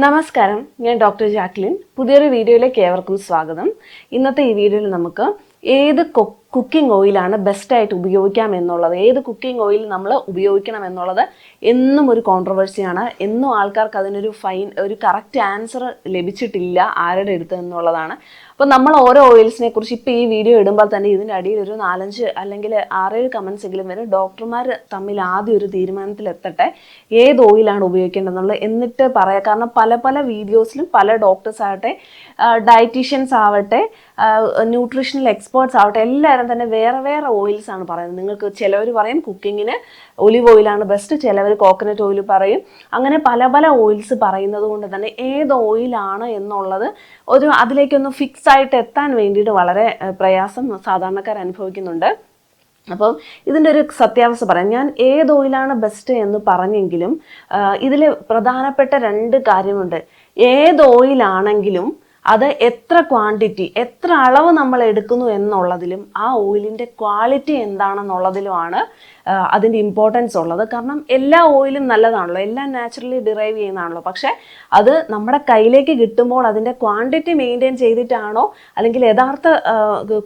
നമസ്കാരം, ഞാൻ doctor Jacqueline. പുതിയൊരു വീഡിയോയിലേക്ക് ഏവർക്കും സ്വാഗതം. ഇന്നത്തെ ഈ വീഡിയോയിൽ നമുക്ക് ഏത് കുക്കിംഗ് ഓയിലാണ് ബെസ്റ്റായിട്ട് ഉപയോഗിക്കാം എന്നുള്ളത്, ഏത് കുക്കിംഗ് ഓയിൽ നമ്മൾ ഉപയോഗിക്കണം എന്നുള്ളത് എന്നും ഒരു കോൺട്രവേഴ്സിയാണ്. എന്നും ആൾക്കാർക്ക് അതിനൊരു കറക്റ്റ് ആൻസർ ലഭിച്ചിട്ടില്ല ആരുടെ അടുത്ത് എന്നുള്ളതാണ്. അപ്പോൾ നമ്മൾ ഓരോ ഓയിൽസിനെ കുറിച്ച് ഇപ്പോൾ ഈ വീഡിയോ ഇടുമ്പോൾ തന്നെ ഇതിൻ്റെ അടിയിൽ ഒരു 4-5 അല്ലെങ്കിൽ 6-7 കമൻസ് എങ്കിലും വരും. ഡോക്ടർമാർ തമ്മിൽ ആദ്യം ഒരു തീരുമാനത്തിലെത്തട്ടെ ഏത് ഓയിലാണ് ഉപയോഗിക്കേണ്ടതെന്നുള്ളത്, എന്നിട്ട് പറയാം. കാരണം പല പല വീഡിയോസിലും പല ഡോക്ടേഴ്സ് ആവട്ടെ, ഡയറ്റീഷ്യൻസ് ആവട്ടെ, ന്യൂട്രീഷണൽ എക്സ്പേർട്സ് ആവട്ടെ, എല്ലാവരും തന്നെ വേറെ വേറെ ഓയിൽസ് ആണ് പറയുന്നത്. നിങ്ങൾക്ക് ചിലവർ പറയും കുക്കിങ്ങിന് ഒലിവ് ഓയിലാണ് ബെസ്റ്റ്, ചിലവർ കോക്കനട്ട് ഓയിൽ പറയും. അങ്ങനെ പല പല ഓയിൽസ് പറയുന്നത് കൊണ്ട് തന്നെ ഏത് ഓയിലാണ് എന്നുള്ളത് അതിലേക്കൊന്ന് ഫിക്സ് ആയിട്ട് എത്താൻ വേണ്ടിയിട്ട് വളരെ പ്രയാസം സാധാരണക്കാർ അനുഭവിക്കുന്നുണ്ട്. അപ്പം ഇതിൻ്റെ ഒരു സത്യാവസ്ഥ പറയാം. ഞാൻ ഏത് ഓയിലാണ് ബെസ്റ്റ് എന്ന് പറഞ്ഞെങ്കിലും ഇതിൽ പ്രധാനപ്പെട്ട 2 കാര്യമുണ്ട്. ഏത് ഓയിലാണെങ്കിലും അത് എത്ര ക്വാണ്ടിറ്റി, എത്ര അളവ് നമ്മൾ എടുക്കുന്നു എന്നുള്ളതിലും ആ ഓയിലിൻ്റെ ക്വാളിറ്റി എന്താണെന്നുള്ളതിലുമാണ് അതിൻ്റെ ഇമ്പോർട്ടൻസ് ഉള്ളത്. കാരണം എല്ലാ ഓയിലും നല്ലതാണല്ലോ, എല്ലാം നാച്ചുറലി ഡിറൈവ് ചെയ്യുന്നതാണല്ലോ. പക്ഷേ അത് നമ്മുടെ കയ്യിലേക്ക് കിട്ടുമ്പോൾ അതിൻ്റെ ക്വാണ്ടിറ്റി മെയിൻറ്റെയിൻ ചെയ്തിട്ടാണോ അല്ലെങ്കിൽ യഥാർത്ഥ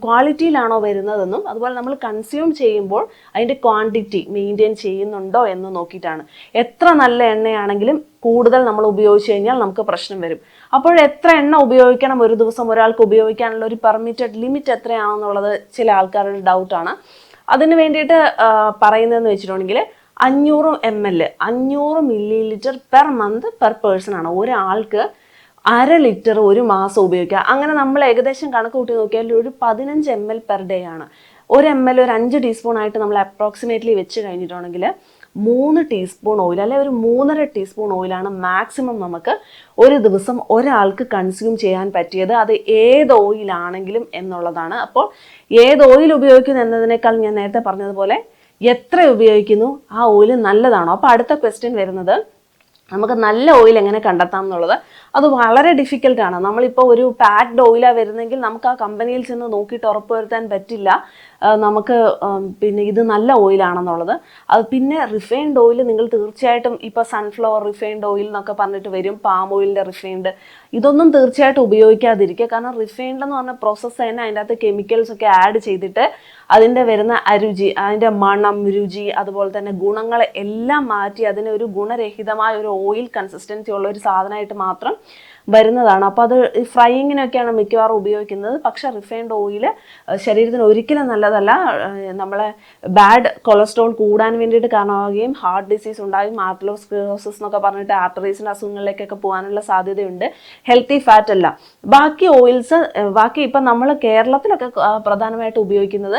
ക്വാളിറ്റിയിലാണോ വരുന്നതെന്നും, അതുപോലെ നമ്മൾ കൺസ്യൂം ചെയ്യുമ്പോൾ അതിൻ്റെ ക്വാണ്ടിറ്റി മെയിൻറ്റെയിൻ ചെയ്യുന്നുണ്ടോ എന്ന് നോക്കിയിട്ടാണ്. എത്ര നല്ല എണ്ണയാണെങ്കിലും കൂടുതൽ നമ്മൾ ഉപയോഗിച്ച് കഴിഞ്ഞാൽ നമുക്ക് പ്രശ്നം വരും. അപ്പോൾ എത്ര എണ്ണ ഉപയോഗിക്കണം ഒരു ദിവസം ഒരാൾക്ക് ഉപയോഗിക്കാനുള്ള ഒരു പെർമിറ്റഡ് ലിമിറ്റ് എത്രയാണെന്നുള്ളത് ചില ആൾക്കാരുടെ ഡൗട്ടാണ്. അതിന് വേണ്ടിയിട്ട് പറയുന്നതെന്ന് വെച്ചിട്ടുണ്ടെങ്കിൽ 500 ml 500 ml per month per person ആണ്. ഒരാൾക്ക് 1/2 ലിറ്റർ ഒരു മാസം ഉപയോഗിക്കുക. അങ്ങനെ നമ്മൾ ഏകദേശം കണക്ക് കൂട്ടി നോക്കിയാൽ ഒരു 15 ml പെർ ഡേ ആണ്. 1 ml ഒരു 5 ടീസ്പൂൺ ആയിട്ട് നമ്മൾ അപ്രോക്സിമേറ്റ്ലി വെച്ച് കഴിഞ്ഞിട്ടുണ്ടെങ്കിൽ 3 ടീസ്പൂൺ ഓയിൽ അല്ലെങ്കിൽ ഒരു 3.5 ടീസ്പൂൺ ഓയിലാണ് മാക്സിമം നമുക്ക് ഒരു ദിവസം ഒരാൾക്ക് കൺസ്യൂം ചെയ്യാൻ പറ്റിയത്. അത് ഏത് ഓയിലാണെങ്കിലും എന്നുള്ളതാണ്. അപ്പോൾ ഏത് ഓയിൽ ഉപയോഗിക്കുന്നു എന്നതിനേക്കാൾ ഞാൻ നേരത്തെ പറഞ്ഞതുപോലെ എത്ര ഉപയോഗിക്കുന്നു ആ ഓയിൽ നല്ലതാണോ. അപ്പോൾ അടുത്ത ക്വസ്റ്റ്യൻ വരുന്നത്, നമുക്ക് നല്ല ഓയിൽ എങ്ങനെ കണ്ടെത്താം എന്നുള്ളത്. അത് വളരെ ഡിഫിക്കൽട്ടാണ്. നമ്മളിപ്പോൾ ഒരു പാക്ഡ് ഓയിലാണ് വരുന്നെങ്കിൽ നമുക്ക് ആ കമ്പനിയിൽ ചെന്ന് നോക്കിയിട്ട് ഉറപ്പുവരുത്താൻ പറ്റില്ല നമുക്ക് പിന്നെ ഇത് നല്ല ഓയിലാണെന്നുള്ളത്. അത് പിന്നെ റിഫൈൻഡ് ഓയിൽ നിങ്ങൾ തീർച്ചയായിട്ടും ഇപ്പോൾ സൺഫ്ലവർ റിഫൈൻഡ് ഓയിൽ എന്നൊക്കെ പറഞ്ഞിട്ട് വരും, പാം ഓയിലിൻ്റെ റിഫൈൻഡ്, ഇതൊന്നും തീർച്ചയായിട്ടും ഉപയോഗിക്കാതിരിക്കുക. കാരണം റിഫൈൻഡ് എന്ന് പറഞ്ഞ പ്രോസസ്സ് തന്നെ അതിൻ്റെ അകത്ത് കെമിക്കൽസ് ഒക്കെ ആഡ് ചെയ്തിട്ട് അതിൻ്റെ വരുന്ന അരുചി, അതിൻ്റെ മണം, രുചി, അതുപോലെ തന്നെ ഗുണങ്ങൾ എല്ലാം മാറ്റി അതിനെ ഒരു ഗുണരഹിതമായ ഒരു ഓയിൽ കൺസിസ്റ്റൻസി ഉള്ള ഒരു സാധനമായിട്ട് മാത്രം വരുന്നതാണ്. അപ്പോൾ അത് ഫ്രൈയിങ്ങിനൊക്കെയാണ് മിക്കവാറും ഉപയോഗിക്കുന്നത്. പക്ഷേ റിഫൈൻഡ് ഓയിൽ ശരീരത്തിന് ഒരിക്കലും നല്ലതല്ല. നമ്മളെ ബാഡ് കൊളസ്ട്രോൾ കൂടാൻ വേണ്ടിയിട്ട് കാരണമാവുകയും ഹാർട്ട് ഡിസീസ് ഉണ്ടാകും, ആർട്ടറിയോസ്ക്ലെറോസിസ് എന്നൊക്കെ പറഞ്ഞിട്ട് ആർട്ടറീസിൻ്റെ അസുഖങ്ങളിലേക്കൊക്കെ പോകാനുള്ള സാധ്യതയുണ്ട്. ഹെൽത്തി ഫാറ്റ് അല്ല. ബാക്കി ഓയിൽസ്, ഇപ്പം നമ്മൾ കേരളത്തിലൊക്കെ പ്രധാനമായിട്ട് ഉപയോഗിക്കുന്നത്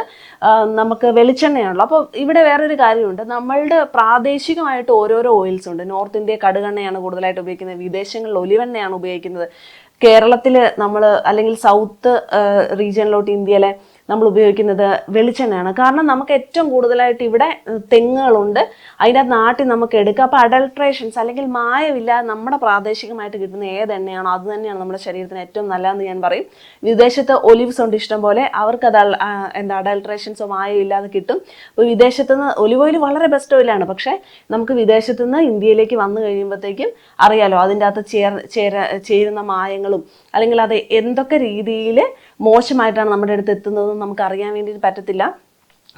നമുക്ക് വെളിച്ചെണ്ണയാണല്ലോ. അപ്പോൾ ഇവിടെ വേറൊരു കാര്യമുണ്ട്, നമ്മളുടെ പ്രാദേശികമായിട്ട് ഓരോരോ ഓയിൽസ് ഉണ്ട്. നോർത്ത് ഇന്ത്യ കടുകെണ്ണയാണ് കൂടുതലായിട്ട് ഉപയോഗിക്കുന്നത്, വിദേശങ്ങളിൽ ഒലിവെണ്ണയാണ് ഉപയോഗിക്കുന്നത്. കേരളത്തിൽ നമ്മൾ അല്ലെങ്കിൽ സൗത്ത് റീജിയനിലോട്ട് ഇന്ത്യയിലെ നമ്മൾ ഉപയോഗിക്കുന്നത് വെളിച്ചെണ്ണയാണ്. കാരണം നമുക്ക് ഏറ്റവും കൂടുതലായിട്ട് ഇവിടെ തെങ്ങുകളുണ്ട്, അതിൻ്റെ നാട്ടിൽ നമുക്ക് എടുക്കുക. അപ്പോൾ അഡൾട്രേഷൻസ് അല്ലെങ്കിൽ മായമില്ലാതെ നമ്മുടെ പ്രാദേശികമായിട്ട് കിട്ടുന്ന ഏത് എണ്ണയാണോ അത് തന്നെയാണ് നമ്മുടെ ശരീരത്തിന് ഏറ്റവും നല്ലതെന്ന് ഞാൻ പറയും. വിദേശത്ത് ഒലിവ്സ് ഉണ്ട് ഇഷ്ടം പോലെ, അവർക്ക് അത് അഡൾട്രേഷൻസോ മായോ ഇല്ലാതെ കിട്ടും. അപ്പോൾ വിദേശത്ത് നിന്ന് ഒലിവ് ഓയിൽ വളരെ ബെസ്റ്റ് ഓയിലാണ്. പക്ഷേ നമുക്ക് വിദേശത്ത് നിന്ന് ഇന്ത്യയിലേക്ക് വന്നു കഴിയുമ്പോഴത്തേക്കും അറിയാലോ അതിൻ്റെ അകത്ത് ചേരുന്ന മായങ്ങളും അല്ലെങ്കിൽ അത് എന്തൊക്കെ രീതിയിൽ മോശമായിട്ടാണ് നമ്മുടെ അടുത്ത് എത്തുന്നതെന്ന് നമുക്ക് അറിയാൻ വേണ്ടിയിട്ട് പറ്റത്തില്ല.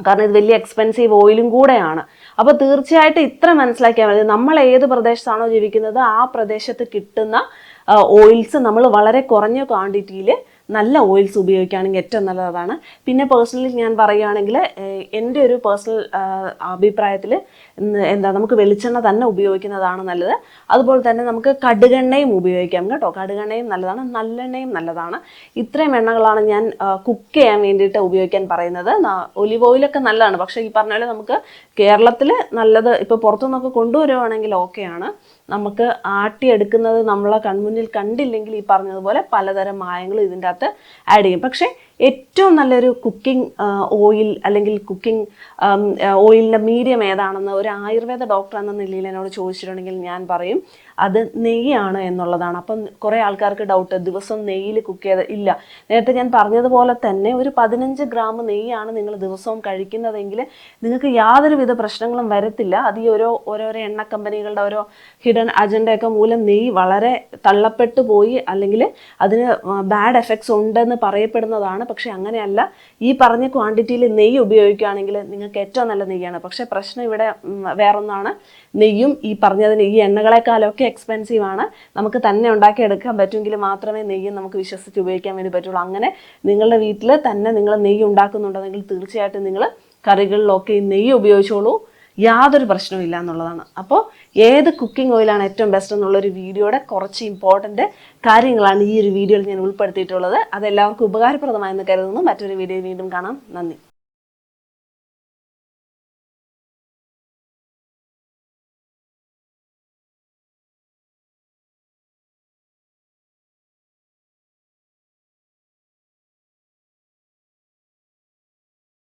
കാരണം ഇത് വലിയ എക്സ്പെൻസീവ് ഓയിലും കൂടെയാണ്. അപ്പോൾ തീർച്ചയായിട്ടും ഇത്ര മനസ്സിലാക്കിയാൽ മതി, നമ്മൾ ഏത് പ്രദേശത്താണോ ജീവിക്കുന്നത് ആ പ്രദേശത്ത് കിട്ടുന്ന ഓയിൽസ് നമ്മൾ വളരെ കുറഞ്ഞ ക്വാണ്ടിറ്റിയിൽ നല്ല ഓയിൽസ് ഉപയോഗിക്കുകയാണെങ്കിൽ ഏറ്റവും നല്ലതാണ്. പിന്നെ പേഴ്സണലി ഞാൻ പറയുകയാണെങ്കിൽ എൻ്റെ ഒരു പേഴ്സണൽ അഭിപ്രായത്തിൽ നമുക്ക് വെളിച്ചെണ്ണ തന്നെ ഉപയോഗിക്കുന്നതാണ് നല്ലത്. അതുപോലെ തന്നെ നമുക്ക് കടുകെണ്ണയും ഉപയോഗിക്കാം കേട്ടോ. കടുകെണ്ണയും നല്ലതാണ്, നല്ലെണ്ണയും നല്ലതാണ്. ഇത്രയും എണ്ണകളാണ് ഞാൻ കുക്ക് ചെയ്യാൻ വേണ്ടിയിട്ട് ഉപയോഗിക്കാൻ പറയുന്നത്. ഒലിവ് ഓയിലൊക്കെ നല്ലതാണ്, പക്ഷേ ഈ പറഞ്ഞ പോലെ നമുക്ക് കേരളത്തിൽ നല്ലത് ഇപ്പോൾ പുറത്തുനിന്നൊക്കെ കൊണ്ടുവരുവാണെങ്കിൽ ഓക്കെയാണ്. നമുക്ക് ആട്ടിയെടുക്കുന്നത് നമ്മളെ കൺമുന്നിൽ കണ്ടില്ലെങ്കിൽ ഈ പറഞ്ഞതുപോലെ പലതരം മായങ്ങളും ഇതിൻ്റെ അകത്ത് ആഡ് ചെയ്യും. പക്ഷേ ഏറ്റവും നല്ലൊരു കുക്കിംഗ് ഓയിൽ അല്ലെങ്കിൽ കുക്കിംഗ് ഓയിലിൻ്റെ മീഡിയം ഏതാണെന്ന് ഒരു ആയുർവേദ ഡോക്ടർ എന്ന നിലയിൽ എന്നോട് ചോദിച്ചിട്ടുണ്ടെങ്കിൽ ഞാൻ പറയും അത് നെയ്യാണ് എന്നുള്ളതാണ്. അപ്പം കുറേ ആൾക്കാർക്ക് ഡൗട്ട്, ദിവസം നെയ്യിൽ കുക്ക് ചെയ്ത് ഇല്ല. നേരത്തെ ഞാൻ പറഞ്ഞതുപോലെ തന്നെ ഒരു 15 ഗ്രാം നെയ്യാണ് നിങ്ങൾ ദിവസവും കഴിക്കുന്നതെങ്കിൽ നിങ്ങൾക്ക് യാതൊരുവിധ പ്രശ്നങ്ങളും വരത്തില്ല. അത് ഈ ഓരോരോ എണ്ണ കമ്പനികളുടെ ഓരോ ഹിഡൻ അജണ്ടയൊക്കെ മൂലം നെയ്യ് വളരെ തള്ളപ്പെട്ടു പോയി, അല്ലെങ്കിൽ അതിന് ബാഡ് എഫക്ട്സ് ഉണ്ടെന്ന് പറയപ്പെടുന്നതാണ്. പക്ഷെ അങ്ങനെയല്ല. ഈ പറഞ്ഞ ക്വാണ്ടിറ്റിയിൽ നെയ്യ് ഉപയോഗിക്കുകയാണെങ്കിൽ നിങ്ങൾക്ക് ഏറ്റവും നല്ല നെയ്യാണ്. പക്ഷെ പ്രശ്നം ഇവിടെ വേറൊന്നാണ്, നെയ്യും ഈ പറഞ്ഞതിന് ഈ എണ്ണകളെക്കാളൊക്കെ എക്സ്പെൻസീവ് ആണ്. നമുക്ക് തന്നെ ഉണ്ടാക്കിയെടുക്കാൻ പറ്റുമെങ്കിൽ മാത്രമേ നെയ്യും നമുക്ക് വിശ്വസിച്ച് ഉപയോഗിക്കാൻ വേണ്ടി പറ്റുള്ളൂ. അങ്ങനെ നിങ്ങളുടെ വീട്ടിൽ തന്നെ നിങ്ങൾ നെയ്യ് ഉണ്ടാക്കുന്നുണ്ടെങ്കിൽ തീർച്ചയായിട്ടും നിങ്ങൾ കറികളിലൊക്കെ ഈ നെയ്യ് ഉപയോഗിച്ചോളൂ, യാതൊരു പ്രശ്നവും ഇല്ല എന്നുള്ളതാണ്. അപ്പോൾ ഏത് കുക്കിംഗ് ഓയിലാണ് ഏറ്റവും ബെസ്റ്റ് എന്നുള്ളൊരു വീഡിയോയുടെ കുറച്ച് ഇമ്പോർട്ടൻറ്റ് കാര്യങ്ങളാണ് ഈ ഒരു വീഡിയോയിൽ ഞാൻ ഉൾപ്പെടുത്തിയിട്ടുള്ളത്. അതെല്ലാവർക്കും ഉപകാരപ്രദമായെന്ന് കരുതുന്നു. മറ്റൊരു വീഡിയോ വീണ്ടും കാണാം. നന്ദി.